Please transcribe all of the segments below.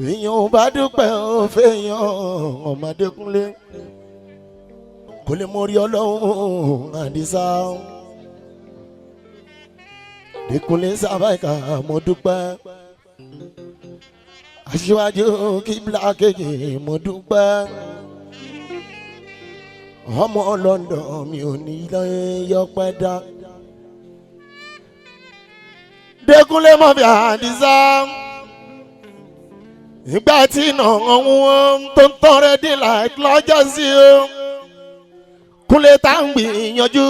èèyàn bá dúpẹ́ ó fẹ́yàn ọmọdé kúnlé kò lè mórí ọlọ́run àdìsá dẹkùnlé sábàkà mo dúpẹ́ aṣíwájú kíbla kéèké mo dúpẹ́ ọmọ London mi ò ní yọpẹ́ dá dẹkùnlé mọ́ bí àdìsá ìgbà tí iná ọ̀hún tó ń tọrẹ dín láì lọ́jọ́ sí o kúnlé tá ń gbìyànjú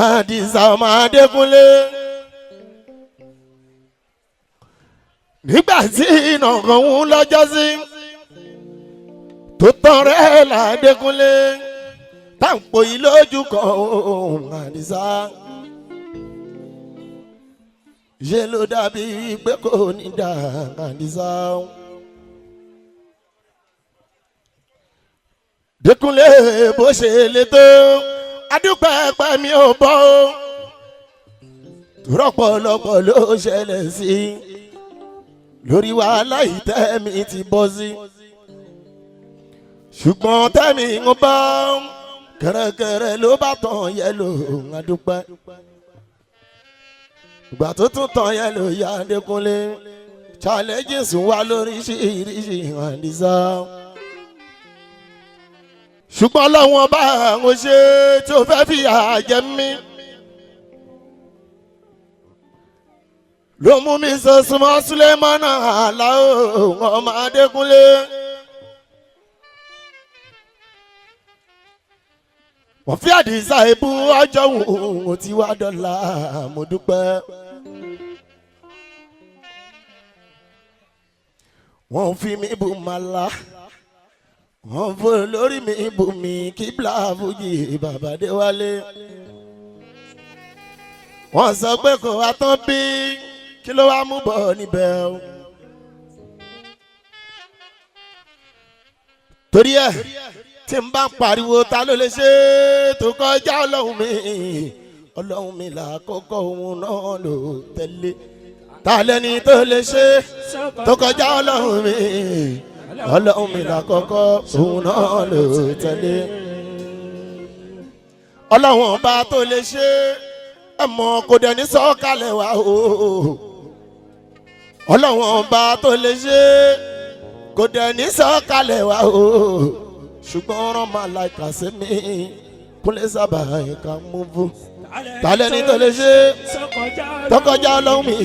àdìsá ọmọ adékúnlé nígbà tí iná ọ̀hún lọ́jọ́ sí tó tọrẹ ládékúnlé tá ń pòyì lójú kan àdìsá ṣe ló dàbí pé kò ní dà àdìsá. Dékúnlé bó ṣe lè tó adúpẹ́ pẹ́ mi ò bọ́ o rọ́pọ̀lọpọ̀ ló ṣẹlẹ̀ sí lórí wàhálà ìtẹ́mi ti bọ́ sí ṣùgbọ́n tẹ́mi ń bọ́ kẹ̀rẹ̀kẹ̀rẹ̀ ló bá tàn yẹ lò adúpẹ́ ìgbà tó tún tàn yẹn ló yá Dékúnlé challenges wà lóríṣiríṣi àdìsá ṣùgbọ́n lọ́wọ́n bá àwọn ṣe tó fẹ́ fi àjẹ mí ló mú mi sọ súnmọ́ Sulemana Alao ọmọ Adékúnlé wọ́n fi àdìsá ibú ọjọ́ òun tí wá dọ́là mo dúpẹ́. wọ́n fi mí bù màlá wọ́n fò lórí mi bù mí kíbla fújì bàbá Déwálé. wọ́n sọ pé kò wá tán bí kí ló wá mú bọ̀ níbẹ̀ o. torí ẹ̀ tí n bá ń pariwo ta ló lè ṣe tó kọjá ọlọ́run mi là kọ́kọ́ òun náà ló tẹ̀lé ta lẹ́ni tó lè ṣe tó kọjá ọlọ́run mi là kọ́kọ́ òun náà ló tẹ̀lé ọlọ́run ọba tó lè ṣe ẹ̀mọ́ kò dẹ̀ ní sọ̀kalẹ̀ wá o ọlọ́run ọba tó lè ṣe kò dẹ̀ ní sọ̀kalẹ̀ wá o ṣùgbọ́n ọ̀rọ̀ máa láìka sí mi Kúnlé sábà ẹ̀ka mú fún tálẹ́ ní tó lè ṣe tọkọjá ọlọ́run mi.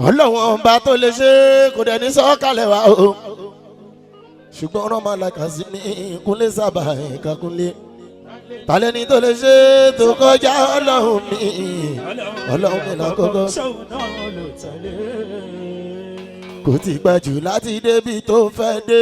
ọlọ́run ọba tó lè ṣe kò dẹ̀ ní sọ̀kalẹ̀ wá o ṣùgbọ́n ọ̀rọ̀ máa láìka sí mi Kúnlé sábà ẹ̀ka Kúnlé tálẹ́ ní tó lè ṣe tọkọjá ọlọ́run mi lákòókò kò tí pẹ́ jù láti débi tó fẹ́ dé.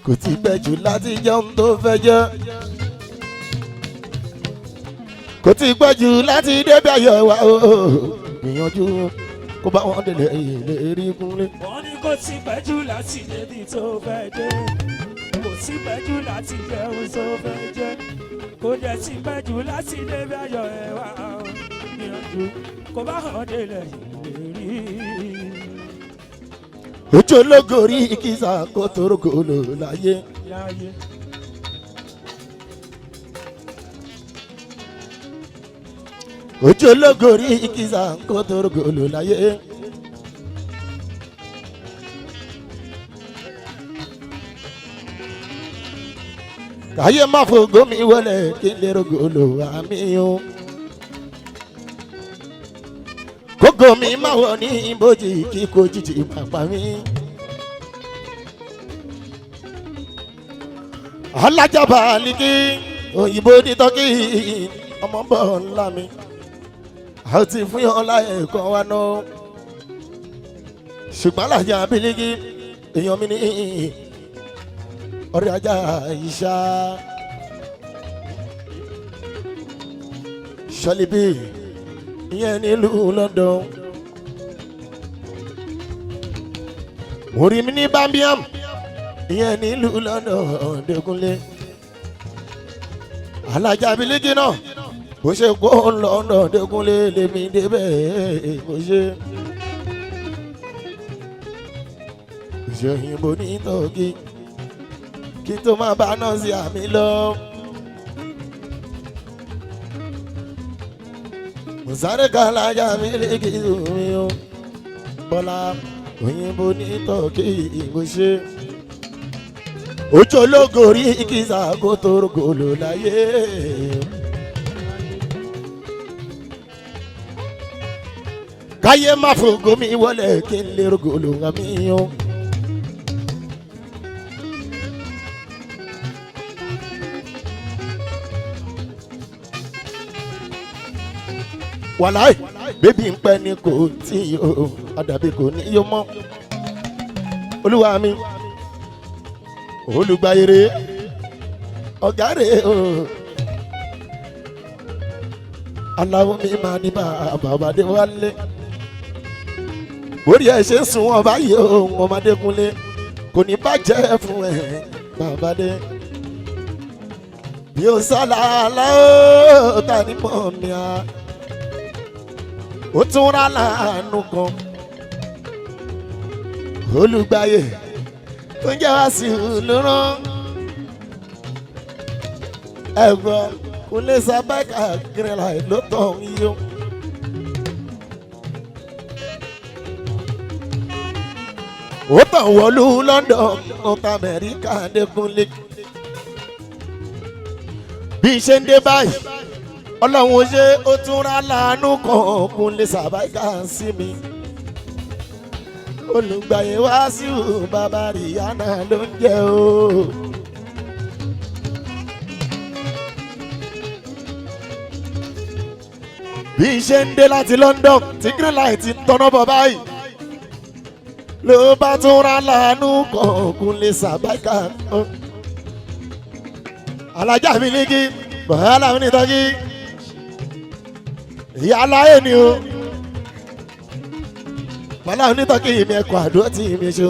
kò tí pẹ́ jù láti jẹun tó fẹ́ jẹ. kò tí pẹ́ jù láti débi ayọ̀ wa o gbìyànjú kó bá wọn délé ilé rí Kúnlé. wọ́n ní kò tí pẹ́ jù láti débi tó fẹ́ dé. kò sí pẹ́jù láti jẹun tó fẹ́ jẹ kò dẹ̀ sí pẹ́jù láti débi ayọ̀ ẹ̀ wá gbìyànjú kó bá hàn délẹ̀ ìlérí. ojú ológo rí ìkísà kó torókò lò láyé. ojú ológo rí ìkísà kó torókò lò láyé. káyé má fògo mi wọlé kí n lè rògbò lò àmì o. kókó mi má wọ ní ibojì kí kò jìjì pàpà mi. alájàbá líkì òyìnbó ní tọ́kì ọmọ bọ̀ ńlá mi. a ti fún yàn láyé kan wá ná ṣùgbọ́n Alájà Bílíkì èèyàn mi ní ọ̀rẹ́ ajá ìṣá ṣọlíbí ìyẹn nílùú London orí mi ní Birmingham ìyẹn nílùú London Dẹ́kunlé Alájà Bílíkì náà bó ṣe kó London Dẹ́kunlé lèmi débẹ̀ bó ṣe. Òyìnbó ní tọ́kì kí tó máa bá náà sí àmì lọ. Mùsàlẹ̀ kan Alájà Bílíkì mi o Bọ́lá òyìnbó ní tọ́kì bó ṣe. Ojú ológo rí kìsà kó tó rògbòlò láyé. Káyé má fògo mi wọlé kí n lè rògbòlò àmì o. Wàláì bébí ń pẹ́ ní kò tí o àdàbí kò ní yó mọ́. Olúwa mi olùgbàyèrè ọ̀gá rẹ̀ o. Aláwọ̀ mi máa ní bàbá dé wálé. Orí ẹ̀ ṣe ń sùn wọn báyìí o ọmọdé Kúnlé kò ní bàjẹ́ fún ẹ bàbá dé. Bí o sálà aláwọ̀ ta ni mọ̀ mi à. Ó tún rà láàánú kan olùgbàyè tó ń jẹ́ wá sí olórán ẹ̀gbọ́n kò lè sábàkà gírẹ́là ló tọ̀ ń yó. Ó tàn wọ̀lú London ọ̀tá Amẹ́ríkà Dẹ́kunlé bí ṣe ń dé báyìí Ọlọ́run ṣe ó tún rà láàánú kan kò lè sábàkà sí mi. Olùgbàyè wá sí bàbá Rihanna ló ń jẹ́ o. Bí ṣe ń dé láti London tí green light ń tọ́nà bọ̀ báyìí ló bá tún rà láàánú kọ̀ọ̀kùn lè sàbáìkà. Alájà Bílíkì bọ̀hálà mi nìtọ́jú ìyá aláyé ni o. Bọ́lá onítọ́kì mi ẹ̀kọ́ àdúró tí mi ṣe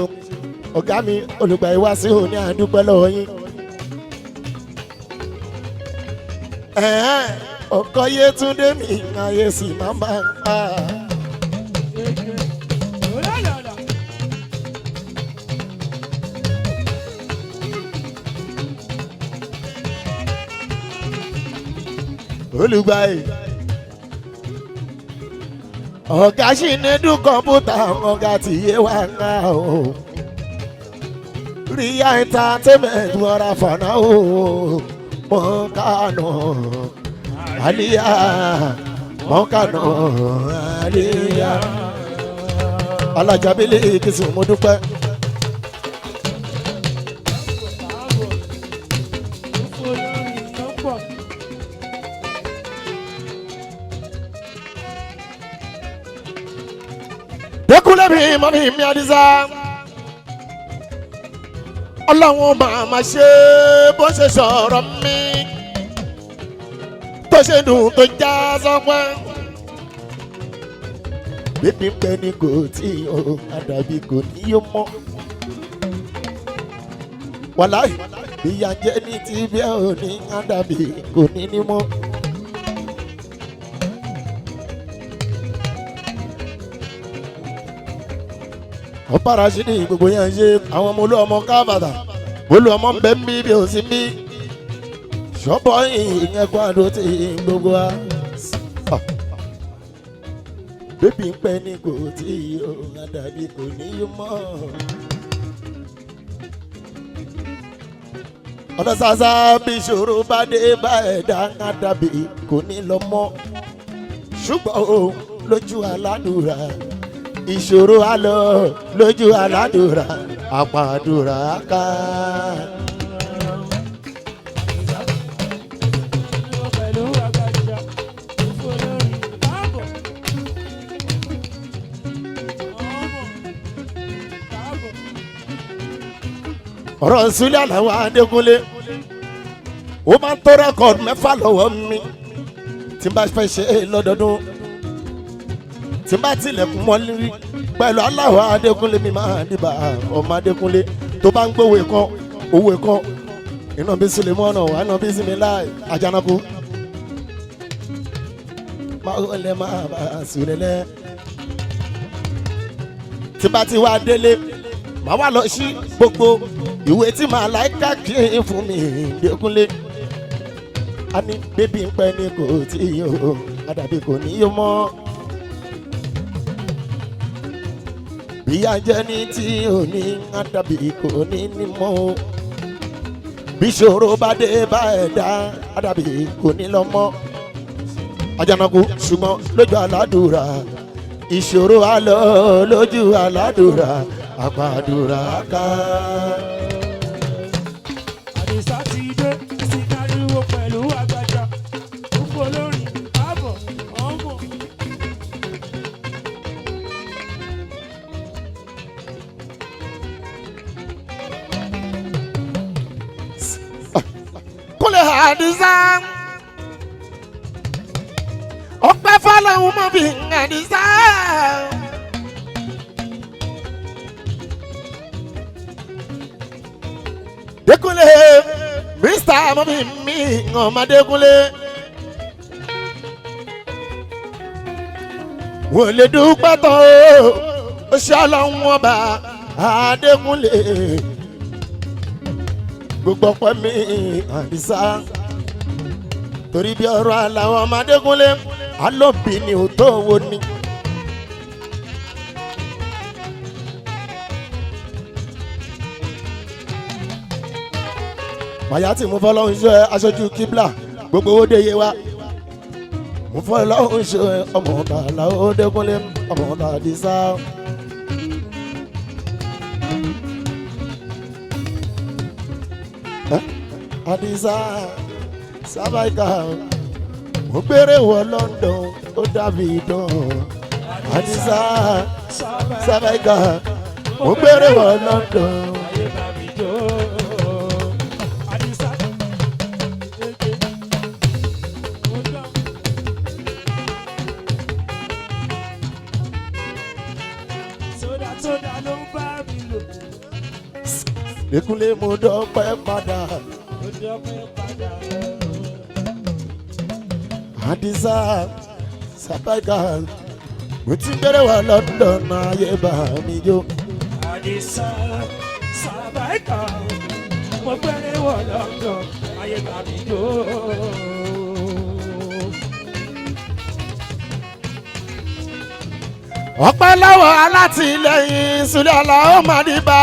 ọ̀gá mi Olùgbàyè wá sí òní àdúpẹ́ lọ́wọ́ yín. Ọkọ Yétúndé mi ayé sì máa ń bá ń pa. Olùgbàyè ọ̀gá sì ní dún kọ̀ǹpútà ọ̀gá tí yé wá ń ká o. Ria entertainment wọ́ra fọ̀nà o. Mọ̀kànà àlíyá mọ̀kànà àlíyá. Alájà Bílíkì sùn mo dúpẹ́. Dẹ́kunlé mi mọ́ mi Àdìsá. Ọlọ́run máa ṣe bó ṣe sọ̀rọ̀ mi tó ṣe dùn tó já sọ́pẹ́. Bébí ń pẹ́ ní kò tí o àdàbí kò ní yó mọ́. Wàláì ìyà jẹ́ ní ti bí ẹ ò ní àdàbí kò ní ní mọ́. Ọ̀pára sí ní gbogbo yẹn ṣe àwọn ọmọ olú ọmọ kábàtà olú ọmọ ń bẹ ń bí bí ò sí bí ṣọ́bọ̀ ìyẹn kó àdó tí gbogbo wa. Bébí ń pẹ́ ní kò tí o àdàbí kò ní yó mọ́. Ọ̀nà sàṣà bí ìṣòro bá dé bá ẹ̀dá àdàbí kò ní lọ mọ́. Ṣùgbọ́n o lójú aládùúrà ìṣòro àlọ́ lójú aládùúrà àpàdùrà ká. ọ̀rọ̀ Súlẹ̀ Àlàó Adékúnlé ó máa ń tó rẹ́kọ̀dù 6 lọ́wọ́ mi tí n bá fẹ́ ṣe é lọ́dọọdún tí n bá tilẹ̀kùn mọ́lí pẹ̀lú Àlàó Adékúnlé mi máa dìbà ọmọ Adékúnlé tó bá ń gbówó kan owó kan iná bí Sulemọ́nà wà iná bí Similáì Àjànàkú máa wọlé máa bá a sùrẹ́lẹ́ tí bá ti wá délé màá wá lọ sí gbogbo ìwé tí màá láìka kí n fún mi Adékúnlé a ní bébí ń pẹ́ ní kò tí yóò àdàbí kò ní yóò mọ́ bíyà jẹ́ ní tí ò ní àdàbí kò ní ní mọ́ bí ṣòro bá dé bá ẹ̀dá àdàbí kò ní lọ mọ́ Àjànàkú ṣùgbọ́n lójú aládùúrà ìṣòro àlọ́ lójú aládùúrà àpàdùrà ká. Àdìsá ti dé sí káríwó pẹ̀lú àgbàjà púpọ̀ olórin ààbọ̀ ọmọ. Kúnlẹ̀ Àdìsá ọpẹ́ fọlọ́hún mọ́ bí Àdìsá. Dékúnlé Mr. mọ́bí mi ọmọ Dékúnlé wọ́n lè dúpẹ́ tán ó ṣe ọlọ́run ọba Adékúnlé gbogbo ọpẹ́ mi Àdìsá torí bí ọ̀rọ̀ Àlàó ọmọ Adékúnlé alóbì ni ò tó wo ni. Màyá tí mo fọlọ́hún ṣe aṣojú kíblà gbogbo owó dé yé wa mo fọlọ́hún ṣe ọmọ ọ̀tá Àlàó Adékúnlé ọmọ ọ̀tá Àdìsá. Àdìsá sábàìkà mo gbére wọ London ó dàbí ìdán. Àdìsá sábàìkà mo gbére wọ London. Dékúnlé mo dọ́pẹ́ padà. Àdìsá sábàìkà mo ti gbére wọ London ayé bá mi jó. Àdìsá sábàìkà mo gbére wọ London ayé bá mi jó. Ọpẹ́ lọ́wọ́ alátìlẹ́yìn Súlẹ̀ Àlàó Madiba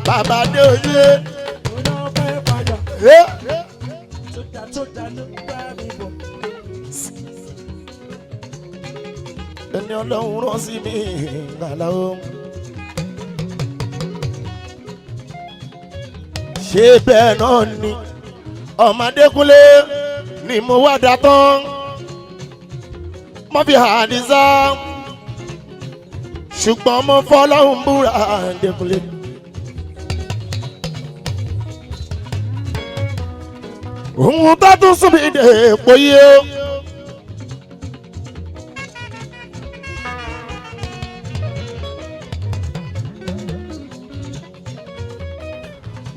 bàbá dé oyè. Mo dọ́pẹ́ padà. Tó dá ló bá mi bọ̀. Ẹni Ọlọ́run rán sí mi Àlàó. Ṣé bẹ́ẹ̀ náà ni ọmọ Adékúnlé ni mo wá dá tán mo fi Àdìsá ṣùgbọ́n mo fọlọ́hún búra Adékúnlé. Òun tó tún sún mi dé èpò yìí o.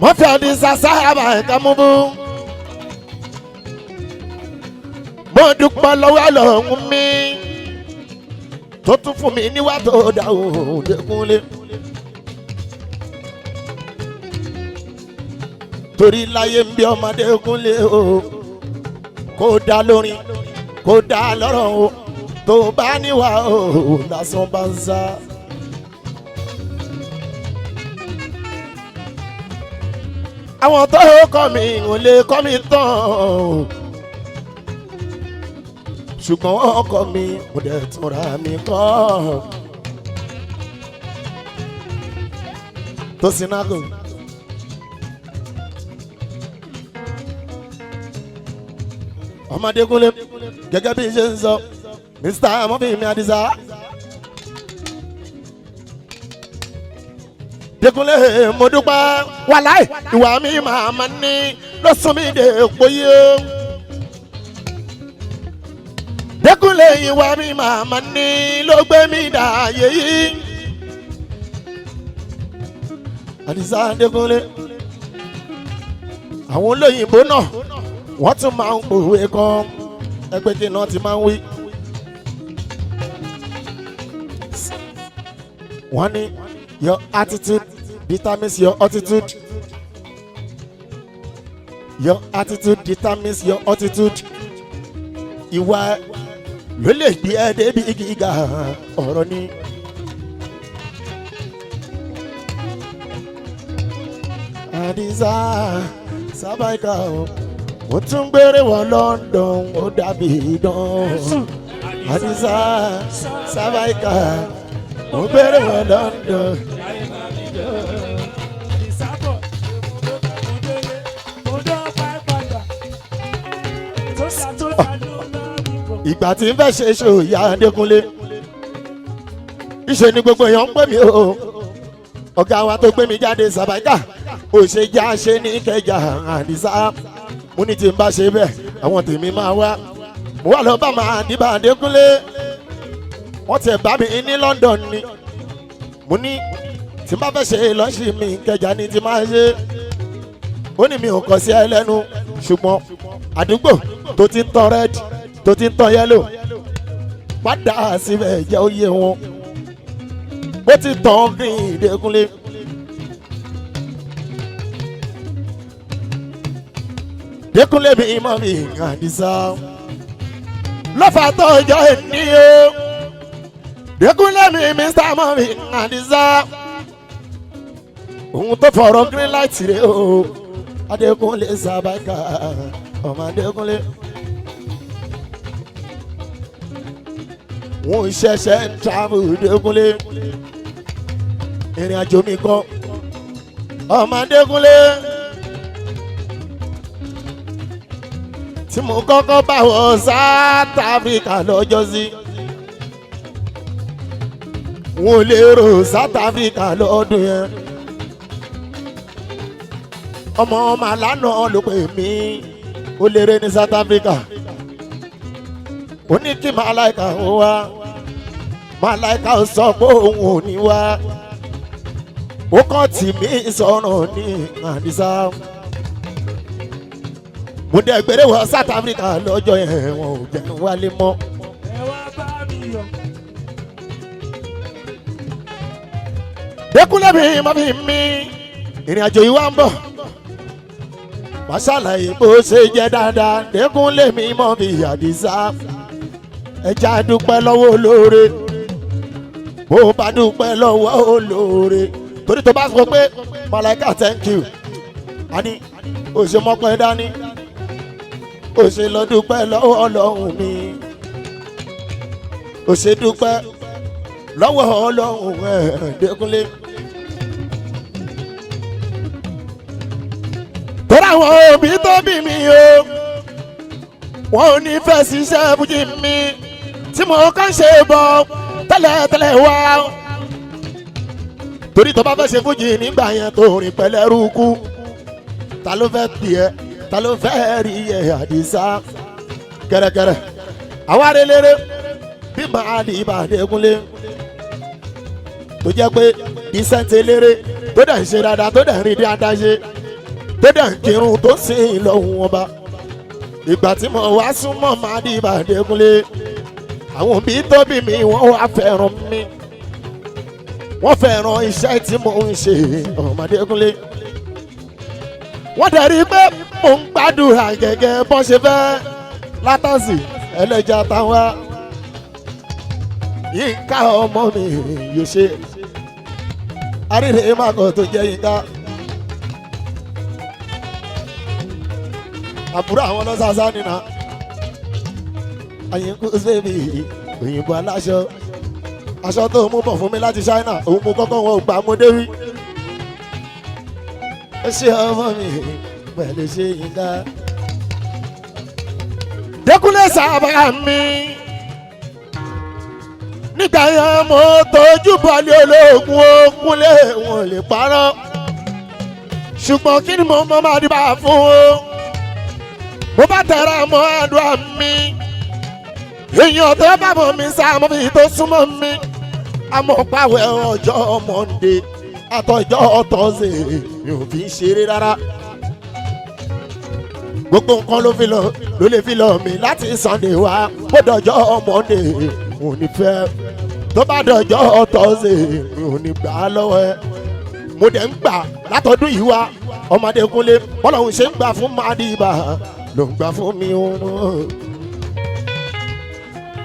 Mo fi Àdìsá sáyàbà ẹ̀ka mú bú. Mo dúpẹ́ lọ́wọ́ Ọlọ́run mi tó tún fún mi níwá tó dá òun Dékúnlé. Torí láyé ń bí ọmọ Dékúnlé o kó dá lórin kó dá lọ́rọ̀ o tó bá níwá o lásán bá ń sá. Àwọn tó kọ́ mi ò lè kọ́ mi tán ṣùgbọ́n wọ́n kọ́ mi mo dẹ̀ túnra mi kọ́. Tó Sinago ọmọ Dékúnlé gẹ́gẹ́ bí ṣe ń sọ Mr. Mọ́fì mi Àdìsá. Dékúnlé mo dúpẹ́ wàláì ìwà mi màmá ní ló sún mi dé èpò yìí o. Dékúnlé ìwà mi màmá ní ló gbé mi dààyè yìí. Àdìsá Dékúnlé àwọn olóyìnbó náà wọ́n tún máa ń pòwe kan ẹgbẹ́ kí náà ti máa ń wí. Wọ́n ní your attitude determines your altitude. Your attitude determines your altitude. Ìwà ló lè gbé ẹ débi gíga ọ̀rọ̀ ni. Àdìsá Sábàìkà o mo tún gbére wọ London ó dàbí idán. Àdìsá Sábàìkà mo gbére wọ London. Ìgbà tí ń fẹ́ ṣe ṣò ìyá Adékúnlé ìṣe ni gbogbo èèyàn ń pè mí o. Ọ̀gá wa tó gbé mi jáde Sábàìkà ó ṣe já ṣe ní Ìkẹjà Àdìsá mo ní tí n bá ṣe bẹ́ẹ̀ àwọn tèmi máa wá mo wà lọ bá máa dìbà Adékúnlé wọ́n ti bá mi ní London ni mo ní tí n bá fẹ́ ṣe lọ́ọ̀ṣì mi Ìkẹjà ni ti máa ṣe ó ní mi ò kọ sí ẹ lẹ́nu ṣùgbọ́n àdúgbò tó ti ń tán red tó ti ń tán yellow padà síbẹ̀ jẹ́ oyè wọn bó ti tán green Dékúnlé. Dékúnlé mi mọ́ mi Àdìsá lọ́fà tọ́jọ́ ẹni o. Dékúnlé mi Mr. mọ́ mi Àdìsá òun tó fọ̀rọ̀ green light rẹ̀ o. Adékúnlé Sábàìkà ọmọ Adékúnlé wọ́n ṣẹ̀ṣẹ̀ ń travel Dékúnlé ìrìn àjò mi kọ́ ọmọ Adékúnlé tí mo kọ́kọ́ bá wọ South Africa lọ́jọ́ sí wọn ò lè rò South Africa lọ́dún yẹn ọmọ màlánà ló pè mí ó lérè ní South Africa ó ní kí Màláìkà ó wá Màláìkà ó sọ pé òun ò ní wá ó kàn tì mí sọ̀rọ̀ ní Àdìsá mo dẹ̀ gbére wọ South Africa lọ́jọ́ yẹn wọn ò jẹ́ wálé mọ́. Dékúnlé mi má fi mí ìrìn àjò yìí wá ń bọ̀ má ṣàlàyé bó ṣe jẹ́ dáadáa. Dékúnlé mi mọ́ bí Àdìsá ẹja dúpẹ́ lọ́wọ́ olóore bó bá dúpẹ́ lọ́wọ́ olóore torí tó bá sọ pé Màláìkà thank you àní ó ṣe mọ́pẹ́ dání ó ṣe lọ dúpẹ́ lọ́wọ́ Ọlọ́run mi ó ṣe dúpẹ́ lọ́wọ́ Ọlọ́run Dékúnlé. torí àwọn òbí tó bí mi o wọn ò ní fẹ́ ṣiṣẹ́ fújì mi tí mo kàn ṣe bọ̀ tẹ́lẹ̀tẹ́lẹ̀ wá torí tó bá fẹ́ ṣe fújì nígbà yẹn tó rìn pẹ̀lẹ́rú kú ta ló fẹ́ pè ẹ́ ta ló fẹ́ rí ẹ Àdìsá kẹ̀rẹ̀kẹ̀rẹ̀ àwa relére bí màá di ibà Dékúnlé tó jẹ́ pé ìsẹ̀ǹtẹ̀ eléré tó dẹ̀ ń ṣe dáadáa tó dẹ̀ ń rí dáadáa ṣe tó dẹ̀ ń kírun tó sìn lọ́hùn ọba ìgbà tí mo wá súnmọ́ màá di ibà Dékúnlé àwọn òbí tó bí mi wọ́n wá fẹ́ràn mi wọ́n fẹ́ràn iṣẹ́ tí mo ń ṣe ọmọ Dékúnlé wọ́n dẹ̀ rí pé mo ń gbàdúrà gẹ́gẹ́ bọ́n ṣe fẹ́ látàsí ẹlẹ́jà táwọn Yínká ọmọ mi yóò ṣe àríre màgọ̀ tó jẹ́ Yínká àbúrò àwọn ọlọ́sàsá nínà Àyìnkú sẹ́mi òyìnbó aláṣọ aṣọ tó mú bọ̀ fún mi láti China òun mo kọ́kọ́ wọn ò gbà mo dé rí ẹ ṣe ọmọ mi pẹ̀lú ṣe Yínká. Dékúnlé sábà mi nígbà yẹn mo tójú bọ́ọ̀lì ológun kúnlé wọn lè parọ́ ṣùgbọ́n kí ni mo mọ máa dìbà fún o mo bá tẹ̀ra mọ́ àdúrà mi èèyàn tó bá mọ̀ mi sá mo fi tó súnmọ́ mi àmọ́ pàwẹ́ ọjọ́ mọ́ndé àtọjọ́ tọ́sẹ̀ mi ò fi ṣeré rárá gbogbo nǹkan ló lè fi lọ mi láti Sunday wá mo dọjọ́ mọ́ndé mo ní fẹ́ tó bá dọjọ́ tọ́sẹ̀ mi ò ní gbà á lọ́wọ́ ẹ mo dẹ̀ ń gbà látọdún yìí wá ọmọdé kúnlé bọ́lọ́hún ṣe ń gbà fún Madiba ló ń gbà fún mi òun.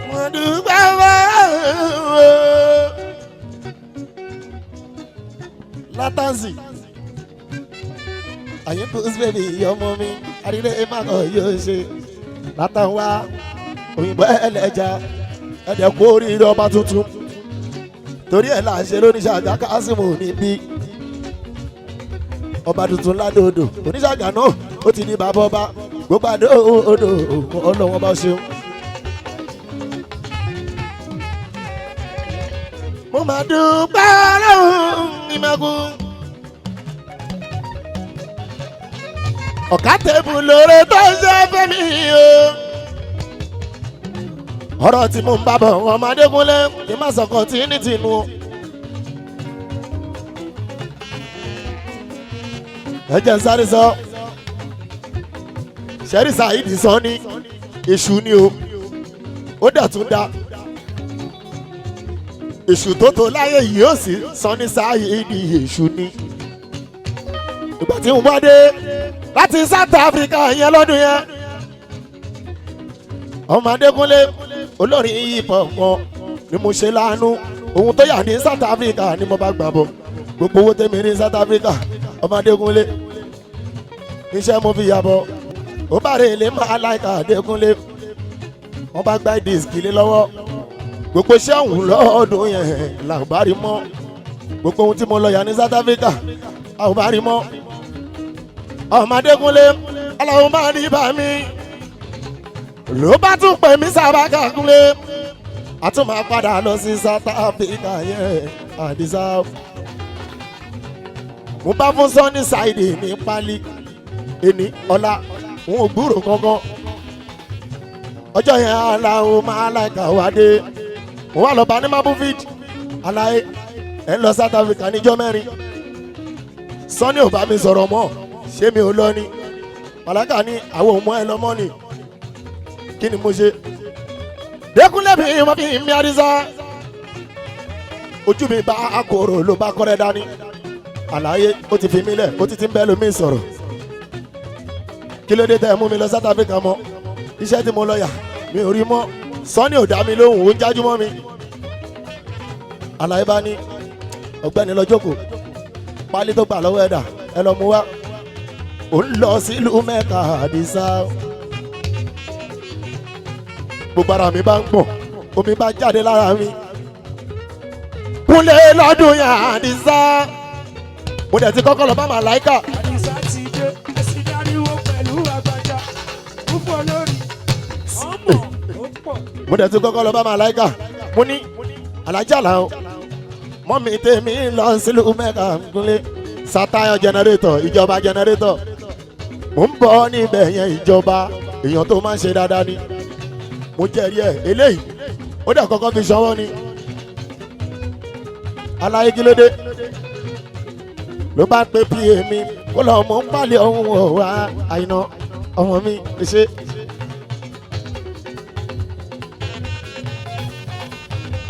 mo dúpẹ́ látàzì àyè bùs bèbí ọmọ mi àrílẹ̀ ìmàkọ̀ yóò ṣe látàwá òyìnbó ẹlẹ́jà ẹ̀dẹ̀ kú oríire ọba tuntun torí ẹ̀ là ń ṣe lóníṣàgá Kásímù níbí ọba tuntun ládòdò oníṣàgá náà ó ti ní bàbá ọba gbogbo àdó odò ọlọ́wọ́n bá ṣeun. mo máa dúpẹ́ ọlọ́run ìmọ̀gùn ọ̀ká tẹ̀bù lóore tó ń ṣe fẹ́mi o. ọ̀rọ̀ tí mo ń bá bọ̀ ọmọdé kúnlé kí n má sọ̀kọ̀ tí ní tìǹú. ẹ jẹ́ n sáré sọ ṣẹ́rí Saheed sọ ní èṣù ni o ó dẹ̀ tún dá èṣù tó tó láyé yìí ó sì sọ ní Saheed èṣù ni. ìgbà tí mo bá dé láti South Africa yẹn lọ́dún yẹn ọmọ Adékúnlé olórin hip hop kan ni mo ṣe láàánú ohun tó yà ní South Africa ni mo bá gbà bọ̀ gbogbo owó tèmi ní South Africa ọmọ Adékúnlé iṣẹ́ mo fi yàbọ̀ ó bá rè lè máa láìka Adékúnlé wọ́n bá gbá disc lé lọ́wọ́ gbogbo iṣẹ́ ọ̀hún lọ́ọ̀dún yẹn làwọn bá rí mọ́ gbogbo ohun tí mo lọ yà ní South Africa àwọn bá rí mọ́ ọmọ Adékúnlé aláwọ̀ máa ní bá mi ló bá tún pè mí Sàbákà Kúnlé a tún máa padà lọ sí South Africa yẹn Àdìsá mo bá fún Sunny Side ní pálí ẹni ọ̀la òun ò gbúrò kankan ọjọ́ yẹn aláwọ̀ máa láìka wá dé mo wá lọ bá ní Mabuvid aláyé ẹ̀ ń lọ South Africa níjọ́ mẹ́rin Sunny ò bá mi sọ̀rọ̀ mọ́ ṣé mi ò lọ ni Màláíkà ní àwọn òmò ẹ lọ́mọ́ ni kí ni mo ṣe Dékúnlé bí wọ́n fi mi Àdìsá ojú mi bá akòrò ló bá kọ́rẹ́ dání àlàyé ó ti fi mí lẹ̀ ó ti ń bẹ́ lómi sọ̀rọ̀ kí ló dé tẹ́ ẹ mú mi lọ South Africa mọ́ iṣẹ́ tí mo lọ yà mi ò rí mọ́ Sunny ò dá mi lóhùn ó ń jájú mọ́ mi àlàyé bá ní ọ̀gbẹ́ni lọ jókòó pálí tó gbà lọ́wọ́ ẹ̀dà ẹ lọ mú wá ó ń lọ sílùú Mẹ́kà Àdìsá gbogbo ara mi bá ń gbọ̀n omi bá jáde lára mi Kúnlé lọ́dún yẹn Àdìsá mo dẹ̀ ti kọ́kọ́ lọ bá Màláíkà. Àdìsá ti dé ẹsìn dáríwó pẹ̀lú àgbàjá púpọ̀ lórí ọmọ ó pọ̀. mo dẹ̀ ti kọ́kọ́ lọ bá Màláíkà mo ní alájà làwọn mọ́mí tèmi lọ sílùú Mẹ́kà Kúnlé Satayo jẹnẹrétọ̀ ìjọba jẹnẹrétọ̀ mo ń bọ̀ níbẹ̀ yẹn ìjọba èèyàn tó máa ń ṣe dáadáa ni mo jẹ́rìí ẹ̀ eléyìí ó dẹ̀ kọ́kọ́ fi ṣọwọ́ ni aláyé kí ló dé ló bá pé pa mi kó lọ mọ ń pàlẹ́ ọ̀hún ọ̀wá àìná ọmọ mi ṣe.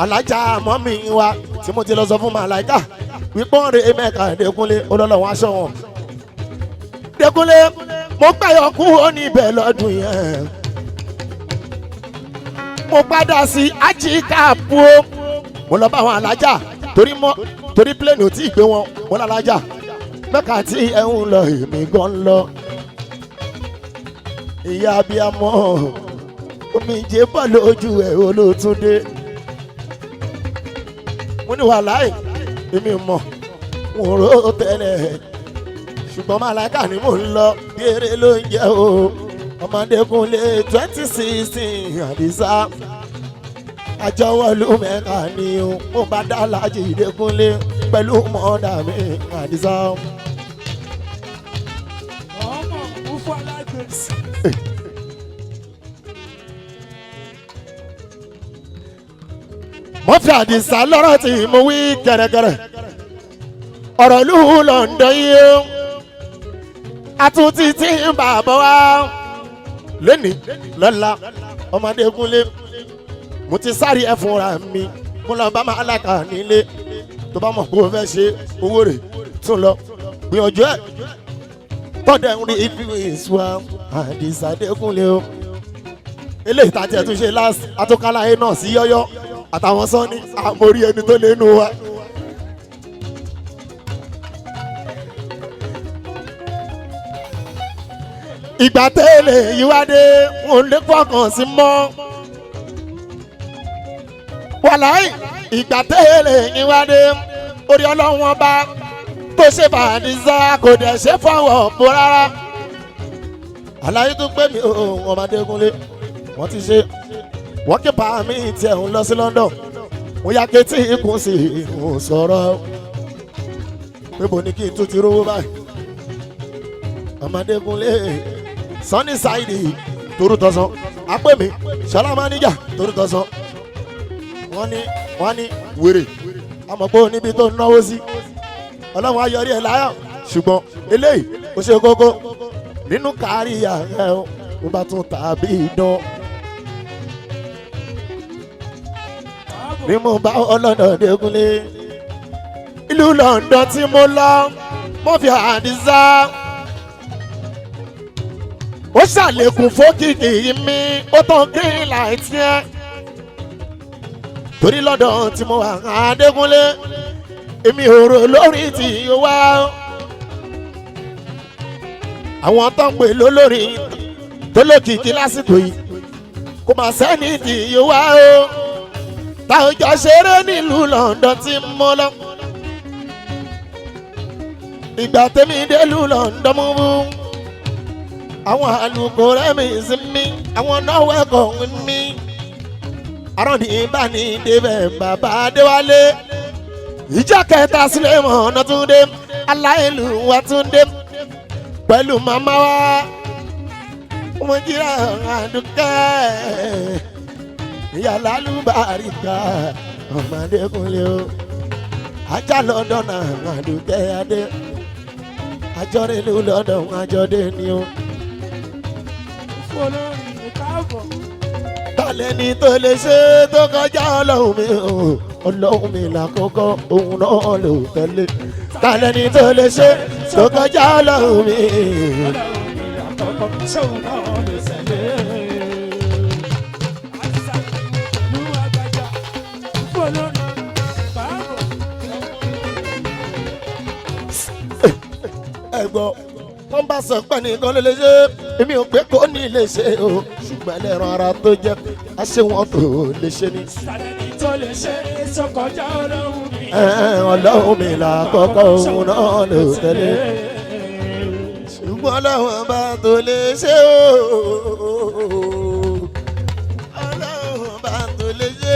alájà àmọ́ mi wá tí mo ti lọ sọ fún Màláíkà wípé wọ́n rè Mẹ́kà Dékúnlé olólùwọ̀n aṣọ wọn. Dékúnlé mo gbàyọ̀ kú ó ní ibẹ̀ lọ́dún yẹn mo padà sí ajíkàpù ó mo lọ bá àwọn alájà torí plane ò tí ì gbé wọn mo lọ alájà Mẹ́kà tí ẹ ń lọ èmi gan ń lọ ìyá abiyamọ omi jẹ bọ́ lójú ẹ̀ Olótúndé mo ní wàláì èmi mọ̀ mo rò tẹ́lẹ̀ ṣùgbọ́n Màláíkà ni mò ń lọ bí eré ló ń jẹ́ o ọmọ Dékúnlé 2016 Àdìsá àjọwọ́lú Mẹ́kà ni o mo bá dá Láàjì Dékúnlé pẹ̀lú mọ́dà mi Àdìsá. ọmọ òfò alágbèsè. mo fi Àdìsá lọ́rọ̀ tí mo wí gẹ̀rẹ́gẹ̀rẹ́ ọ̀rọ̀ ìlú London yìí ó àtúntì tí ń bàbá wa lónìí lọ́la ọmọdé kúnlé mo ti sáré ẹ̀ fúnra mi mo lọ bá máa lákà nílé tó bá mọ̀ pé o fẹ́ ṣe owó rẹ̀ tún lọ gbìyànjú ẹ̀ tọ́dẹ̀ ń rí influence wa Àdìsá Adékúnlé o eléyìí tá a tiẹ̀ tún ṣe last atúkálàyé náà sí yọ́yọ́ àtàwọn sọ́ni àmórí ẹni tó lé nù wa. ìgbà tẹ́lẹ̀ yíwádé wọn lè fọkàn sí mọ́ wàláì ìgbà tẹ́lẹ̀ yíwádé orí ọlọ́run ọba tó ṣe fàdísá kò dẹ̀ ṣe fọwọ́ bó rárá. àlàyé tó pè mí ọmọdé Kúnlé wọ́n ti ṣe wọ́n kí pa mí tiẹ̀ ń lọ sí London mo yá kétí ikùn sí ìhùn sọ̀rọ̀ pé bo ní kí n tún ti rówó báyìí. ọmọdé Kúnlé Sunny Saidi torútọ̀sán apẹ́ mi Ṣọlá Máníjà torútọ̀sán wọ́n ní wèrè àmọ́ pé níbi tó ń náwó sí ọlọ́run ayọ̀rí ẹ̀ láyọ̀ ṣùgbọ́n eléyìí ó ṣe kókó nínú kárí ààrẹ ó bá tún tàbí idán. bí mo bá ọlọ́dọ̀ Adékúnlé ìlú London tí mo lọ mo fi Àdìsá ó ṣàlékún fókìkì mi ó tán green light yẹn torí lọ́dọ̀ tí mo wà Adékúnlé èmi ò rò lórí tí ó wá àwọn tó ń pè lólórí tó lókìkí lásìkò yìí kò mà sẹ́ni tí ó wá o táwọn jọ ṣeré nílùú London tí mo lọ ìgbà tèmi délùú London mú àwọn àlùkò rẹ̀ mi sí mi àwọn náà wẹ́kọ̀ mi àròdì ìbáni débẹ̀ bàbá Adéwálé ìjọ kẹta sílẹ̀ mọ̀ ọ̀nà tún dé aláìlú wa tún dé pẹ̀lú màmá wa mo jíra Àdùkẹ́ ìyá lálùbáríkà ọmọdé Kúnlé o ajá London náà Àdùkẹ́ adé àjọrẹ́ ìlú London àjọdé ni o. olórí káàbọ̀. tàlẹ́ni tó lè ṣe tó kọjá ọlọ́run mi o ọlọ́run mi làkọ́kọ́ òun náà ló tẹ̀lé tàlẹ́ni tó lè ṣe tó kọjá ọlọ́run mi. ọlọ́run mi àkọ́kọ́ sóun náà lè tẹ̀lé. Àdìsá ìlú àgbàjà olórí káàbọ̀. ẹ̀gbọ́n wọ́n bá sọ pé nìkan ló lè ṣe èmi ò pé kò ní lè ṣe o ṣùgbọ́n ẹlẹ́ran ara tó jẹ́ àṣewọ́n tó lè ṣe ni. tàlẹ́ni tó lè ṣe tó kọjá ọlọ́run mi. ọlọ́run mi làkọ́kọ́ òun náà ló tẹ̀lé ṣùgbọ́n ọlọ́run bá tó lè ṣe o ọlọ́run bá tó lè ṣe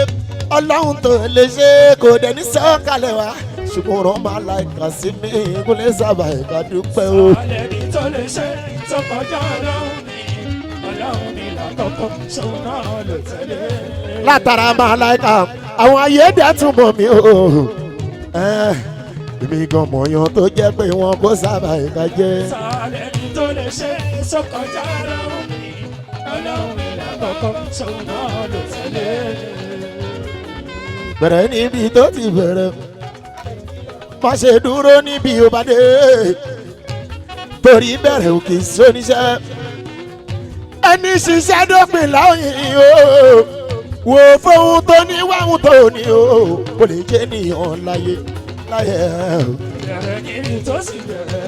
ọlọ́run tó lè ṣe kò dẹ̀ ní sọ́kàlẹ̀ wá ṣùgbọ́n rán máa láìka sí mi kó lè sábà ìka dúpẹ́ o. tàlẹ́ni tó lè ṣe tó kọjá ọlọ́run mi làkọ́kọ́ sóun náà lè tẹ̀lé. látara máa láìka àwọn ayédè túnbọ̀ mi o èmi gan mọ̀yàn tó jẹ́ pé wọn kó sábà ìka jẹ́. tàlẹ́ni tó lè ṣe tó kọjá ọlọ́run mi làkọ́kọ́ sóun náà lè tẹ̀lé. bẹ̀rẹ̀ níbi tó ti bẹ̀rẹ̀ má ṣe dúró níbi ó bá dé torí bẹ̀rẹ̀ òkè sóníṣẹ́ ẹni ṣiṣẹ́ dópin láwìn o wò fóun tó ní wáhùn tó ní o kò lè jẹ́ nìyàn láyé láyé o. bẹ̀rẹ̀ níbi tó sì bẹ̀rẹ̀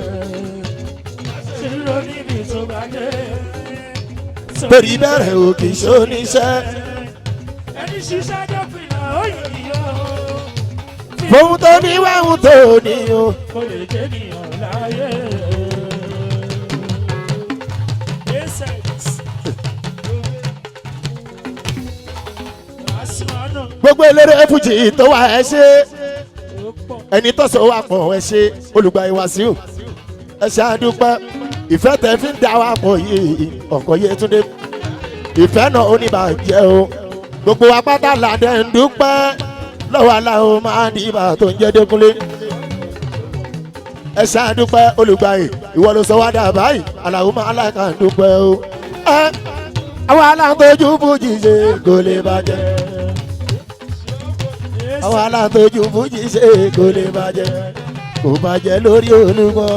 dúró níbi tó bá dé. torí bẹ̀rẹ̀ òkè sóníṣẹ́ ẹni ṣiṣẹ́ dópin láwìn o fóun tó ní wáhùn tó ní o. kò lè jẹ́ nìyàn láyé. gbogbo eléré fújì tó wà ẹ ṣe ẹni tó sọ wà pọ̀ ẹ ṣe olùgbà Wàsíù ẹ ṣe àdúpẹ́ ìfẹ́ tẹ fi ń dá wa pọ̀ yìí ọkọ̀ Yétúndé ìfẹ́ náà ó ní bàjẹ́ o gbogbo apáta làdẹ ń dúpẹ́ lọ́wọ́ aláwo máa ní ibà tó ń jẹ́ Dékúnlé ẹ ṣe àdúpẹ́ olùgbà yìí ìwọ ló sọ wá dà báyìí aláwo máa láìka ń dúpẹ́ o àwọn aláǹtójú fújì ṣe kò lè bàjẹ́ àwọn aláǹtójú fújì ṣe kò lè bàjẹ́ kò bàjẹ́ lórí Olúmọ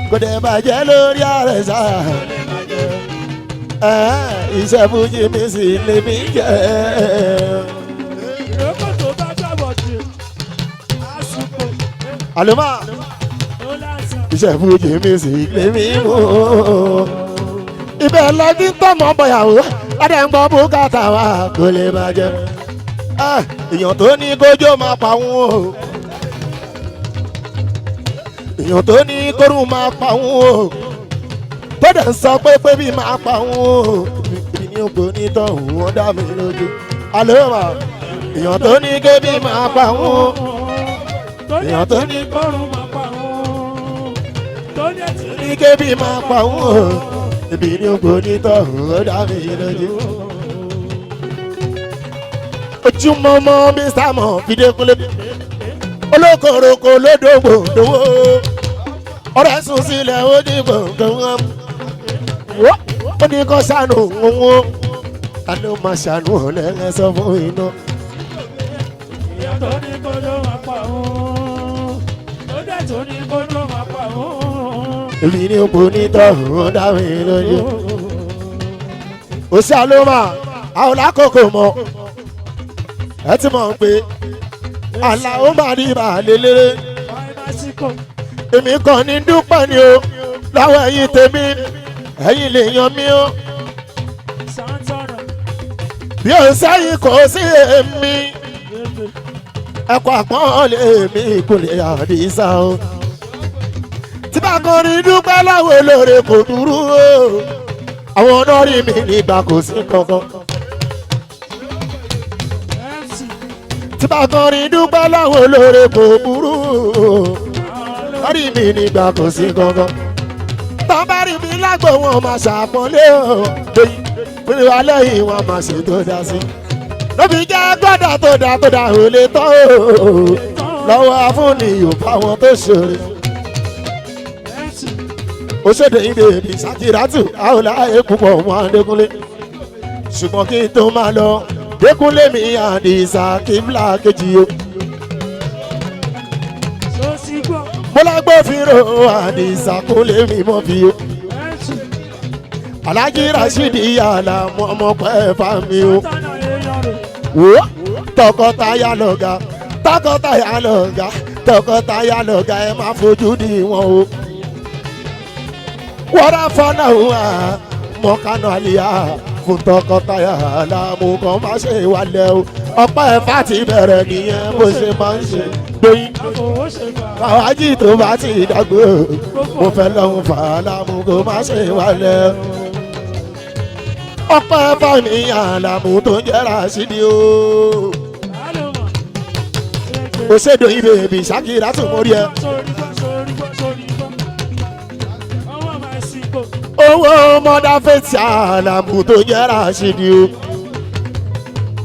kò dẹ̀ bàjẹ́ lórí Àrẹ̀sà iṣẹ́ fújì mi sì lè mí jẹ́. àlùmọ́ iṣẹ́ fújì mi sì lè mí mú ibẹ̀ lọ́dí tọ́mọ bọ̀yàwó adé ń gbọ́ bùkátà wa kò lè bàjẹ́ èèyàn tó ní kójó máa pa wọn o èèyàn tó ní kórùn máa pa wọn o tó dẹ̀ ń sọ pé bí máa pa wọn o ibi ní ògbó ní tọ̀hún wọn dá mi lójú àlọ́mà èèyàn tó ní kébí máa pa wọn o èèyàn tó ní kórùn máa pa wọn o ní kébí máa pa wọn o ibi ní ògbó ní tọ̀hún wọn dá mi lójú. ojúmọmọ Mr. Mo Fìdékúnlé olókoroko lódògbò dòwó ọ̀rẹ́ sùn sílẹ̀ ó ní gbọ̀ngàn wọn ó ní kó ṣàánú wọn ta ló máa ṣàánú ọ̀lẹ́rẹ́ sọ fún iná. ìyá tó ní kó ló máa pa òun ó dẹ̀ tó ní kó ló máa pa òun. èmi ní òpó nítọ̀hún dá mi lójú. òsì àlómà àwọn lákòókò mọ́ ẹ ti mọ̀ pé Àlàó máa ní ibà lélẹ́rẹ́ èmi kàn ní dúpẹ́ ni o láwọn ẹ̀yin tèmi ẹ̀yin lè yan mí o bí o sẹ́yìn kò sí èmi ẹ̀kọ́ àpọ́n lè mi kò lè Àdìsá o tí bá kàn ní dúpẹ́ láwọn olóore kò dúró o àwọn ọ̀nọ́rí mi nígbà kò sí kankan. tí bá kọrin dúpẹ́ láwọn olóore kò burú lórí mi nígbà kò sí gangan tán bá rí mi lágbo wọn máa ṣàpọ́nlé o pé wà lẹ́yìn wọn máa ṣe tó dá sí lóbi jẹ́ gbọ́dọ̀ tó dá ò lè tán o lọ́wọ́ afúnni yóò bá wọn tó ṣòro ó ṣèdè ìdè ìbí Ṣàkírátù àwòlá èkúpọ̀ wọn Dékúnlé ṣùgbọ́n kí n tó máa lọ Dékúnlé mi Àdìsá kíbla kejì o. mo lágbófinró Àdìsá Kúnlé mi mọ́ fi o. Aláàjì Rashidi Àlàmú ọmọ pẹ́ fà mí o. wo tọkọtaya lọ̀gá tọkọtaya lọ̀gá tọkọtaya lọ̀gá ẹ má fojú di wọn o. wọ́n fọ́nà wà mọ́kànnà àlìyá fún tọkọtaya Àlàmú kan má ṣe wálẹ̀ o. ọ̀pá ẹ̀fà ti bẹ̀rẹ̀ nìyẹn bó ṣe máa ń ṣe gbóyìn. fàwájì tó bá ti dàgbò mo fẹ́ lọ́hùn fà Àlàmú kó má ṣe wálẹ̀ o. ọ̀pá ẹ̀fà ní Àlàmú tó ń jẹ́ Rashidi o. ó ṣèdò ibè bí Ṣàkírátù mórí ẹ. owó mọ́dá fèsì Àlàmú tó jẹ́ Rashidi o.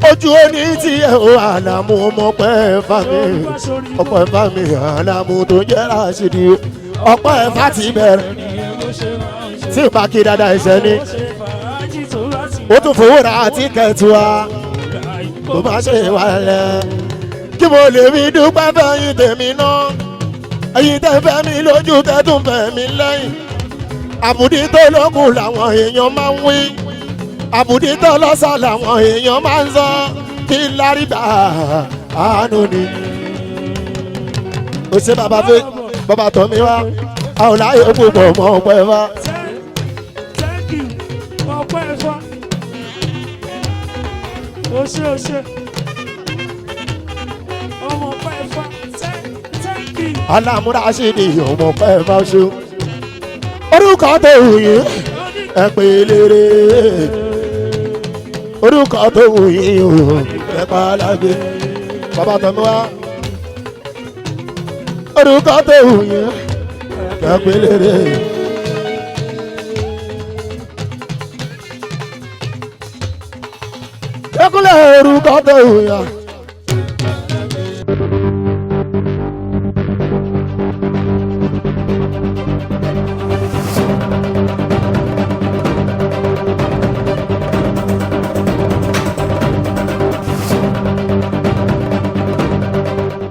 ojú oní tí ẹ o Àlàmú ọmọ pẹ́ fà mí ọ̀pọ̀ ẹ̀fà mi Àlàmú tó jẹ́ Rashidi o. ọ̀pọ̀ ẹ̀fà ti bẹ̀rẹ̀ tí ò bá kí dáadáa ẹ̀ṣẹ̀ ni ó tún fowó ra tíkẹ́ẹ̀tì wa kó má ṣe wálẹ̀ kí mo lè rí dúpẹ́ fẹ́yìn tèmi náà ẹ̀yin tẹ́ fẹ́ mi lójú tẹ́ tún fẹ́ mi lẹ́yìn. àbùdí tó lókun làwọn èèyàn máa ń wí àbùdí tó lọ́sà làwọn èèyàn máa ń sọ kí láríbà àánú ni. ó ṣe bàbá tọ́ mi wá àwọn láyé púpọ̀ mọ́ ọpẹ́ wá. ọmọ pẹ́ fà thank you. Àlàmú Rashidi ọmọ pẹ́ fà ṣó. orúkọ tó wù yín ẹ pè lére orúkọ tó wù yín o ẹ pa lágbé. bàbá tọ́ mi wá orúkọ tó wù yín kẹ́pẹ́lẹ́rẹ́. Dẹ́kunlé orúkọ tó wù yín.